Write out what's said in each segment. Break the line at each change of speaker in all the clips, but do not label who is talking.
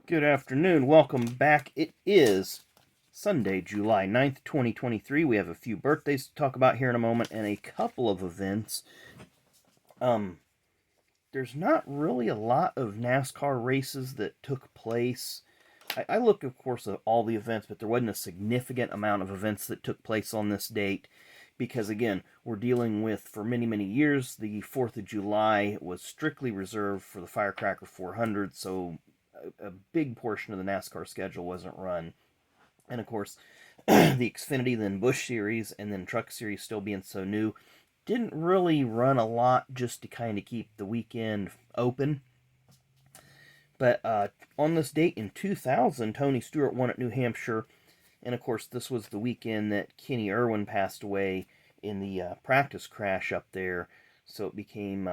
Good afternoon. Welcome back. It is Sunday, July 9th, 2023. We have a few birthdays to talk about here in a moment and a couple of events. Um, there's not really a lot of NASCAR races that took place. I looked, of course, at all the events, but there wasn't a significant amount of events that took place on this date because, again, we're dealing with, for many, many years, the 4th of July was strictly reserved for the Firecracker 400, so a big portion of the NASCAR schedule wasn't run. And of course, the Xfinity, then Busch Series, and then Truck Series still being so new, didn't really run a lot just to kind of keep the weekend open. But on this date in 2000, Tony Stewart won at New Hampshire. And of course, this was the weekend that Kenny Irwin passed away in the practice crash up there. So it became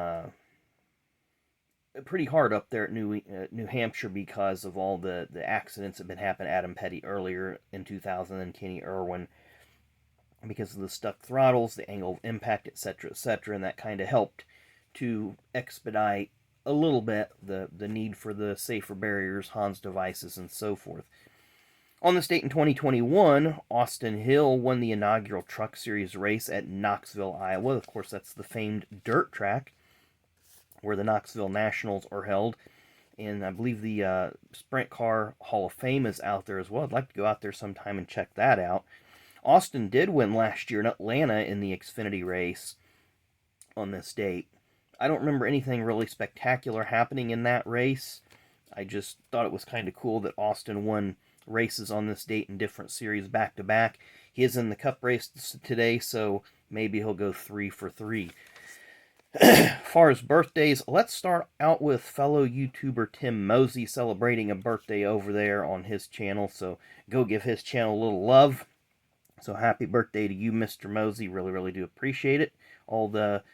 pretty hard up there at New Hampshire because of all the accidents that had been happening. Adam Petty earlier in 2000, and Kenny Irwin, because of the stuck throttles, the angle of impact, etc., and that kind of helped to expedite a little bit the need for the safer barriers, Hans devices, and so forth. On this date in 2021, Austin Hill won the inaugural Truck Series race at Knoxville, Iowa. Of course, that's the famed dirt track where the Knoxville Nationals are held. And I believe the Sprint Car Hall of Fame is out there as well. I'd like to go out there sometime and check that out. Austin did win last year in Atlanta in the Xfinity race on this date. I don't remember anything really spectacular happening in that race. I just thought it was kind of cool that Austin won races on this date in different series back to back. He is in the Cup race today, so maybe he'll go 3 for 3. As far as birthdays, let's start out with fellow YouTuber Tim Mauzy celebrating a birthday over there on his channel. So go give his channel a little love. So happy birthday to you, Mr. Mauzy. Really, really do appreciate it. All the,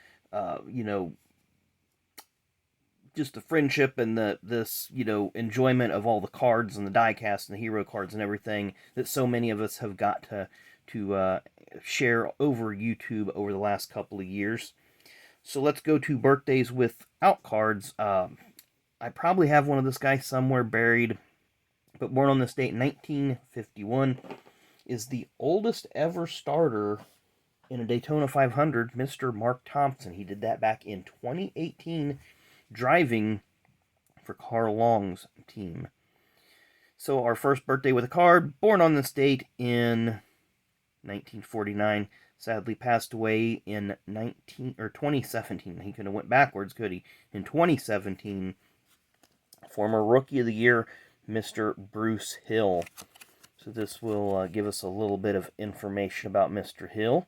just the friendship and this enjoyment of all the cards and the diecast and the hero cards and everything that so many of us have got to share over YouTube over the last couple of years. So let's go to birthdays without cards. I probably have one of this guy somewhere buried, but born on this date, 1951, is the oldest ever starter in a Daytona 500, Mr. Mark Thompson. He did that back in 2018, driving for Carl Long's team. So our first birthday with a card, born on this date in 1949, sadly passed away in 2017. He could have went backwards, could he? In 2017, former Rookie of the Year, Mr. Bruce Hill. So this will give us a little bit of information about Mr. Hill.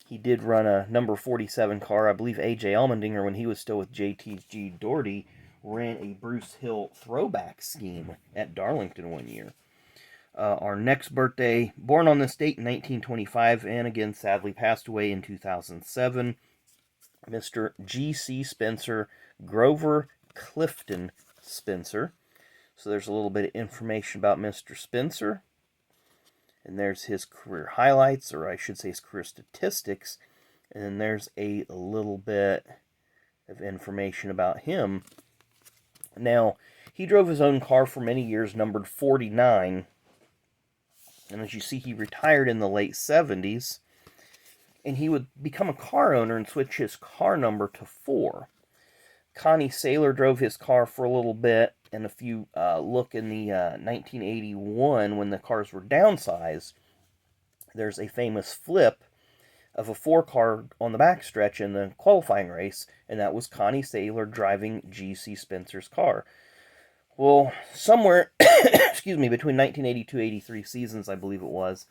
He did run a number 47 car. I believe A.J. Allmendinger, when he was still with J.T.G. Doherty, ran a Bruce Hill throwback scheme at Darlington one year. Our next birthday, born on this date in 1925, and again sadly passed away in 2007, Mr. G.C. Spencer Grover Clifton Spencer. So there's a little bit of information about Mr. Spencer. And there's his career highlights, or I should say his career statistics. And then there's a little bit of information about him. Now, he drove his own car for many years, numbered 49. And as you see, he retired in the late 70s. And he would become a car owner and switch his car number to 4. Connie Saylor drove his car for a little bit. And if you look in the 1981, when the cars were downsized, there's a famous flip of a 4-car on the backstretch in the qualifying race. And that was Connie Saylor driving G.C. Spencer's car. Well, somewhere, excuse me, between 1982-83 seasons, I believe it was,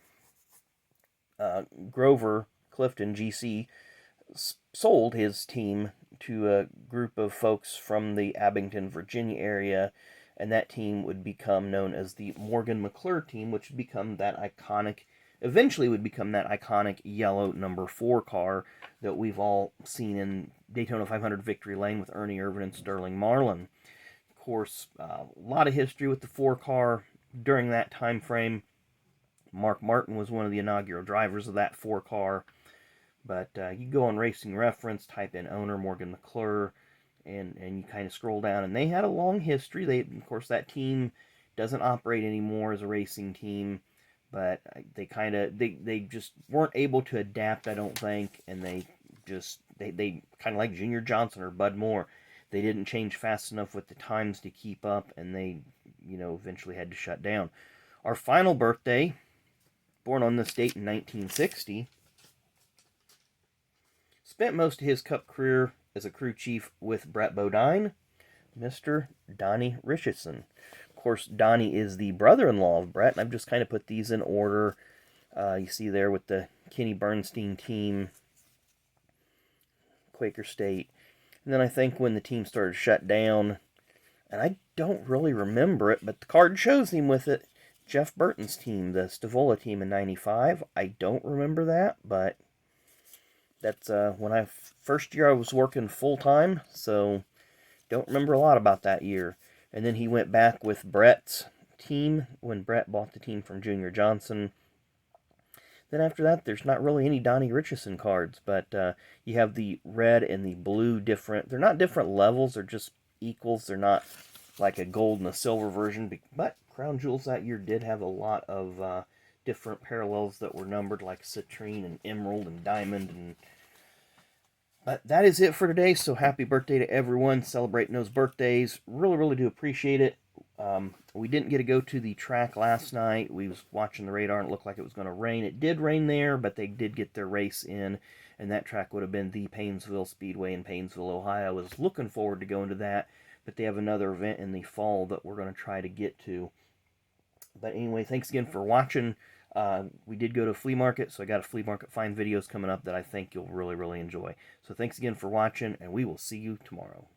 Grover Clifton, G.C., sold his team to a group of folks from the Abington, Virginia area, and that team would become known as the Morgan McClure team, which would become that iconic, eventually would become that iconic yellow number 4 car that we've all seen in Daytona 500 Victory Lane with Ernie Irvan and Sterling Marlin. Of course, a lot of history with the 4-car during that time frame. Mark Martin was one of the inaugural drivers of that 4-car. But you go on Racing Reference, type in owner Morgan McClure, and you kind of scroll down, and they had a long history. Of course, that team doesn't operate anymore as a racing team, but they just weren't able to adapt, I don't think, and they kind of like Junior Johnson or Bud Moore. They didn't change fast enough with the times to keep up, and they, eventually had to shut down. Our final birthday, born on this date in 1960, spent most of his Cup career as a crew chief with Brett Bodine, Mr. Donnie Richeson. Of course, Donnie is the brother-in-law of Brett, and I've just kind of put these in order. You see there with the Kenny Bernstein team, Quaker State. And then I think when the team started to shut down, and I don't really remember it, but the card shows him with it, Jeff Burton's team, the Stavola team in 95. I don't remember that, but that's first year I was working full-time, so don't remember a lot about that year. And then he went back with Brett's team when Brett bought the team from Junior Johnson. Then after that, there's not really any Donnie Richeson cards, but you have the red and the blue different. They're not different levels, they're just equals. They're not like a gold and a silver version, but Crown Jewels that year did have a lot of different parallels that were numbered, like citrine and emerald and diamond. But that is it for today, so happy birthday to everyone celebrating those birthdays. Really, really do appreciate it. We didn't get to go to the track last night. We was watching the radar and it looked like it was going to rain. It did rain there, but they did get their race in, and that track would have been the Paynesville Speedway in Paynesville, Ohio. I was looking forward to going to that, but they have another event in the fall that we're going to try to get to. But anyway, thanks again for watching. We did go to a flea market, so I got a flea market find videos coming up that I think you'll really, really enjoy. So thanks again for watching, and we will see you tomorrow.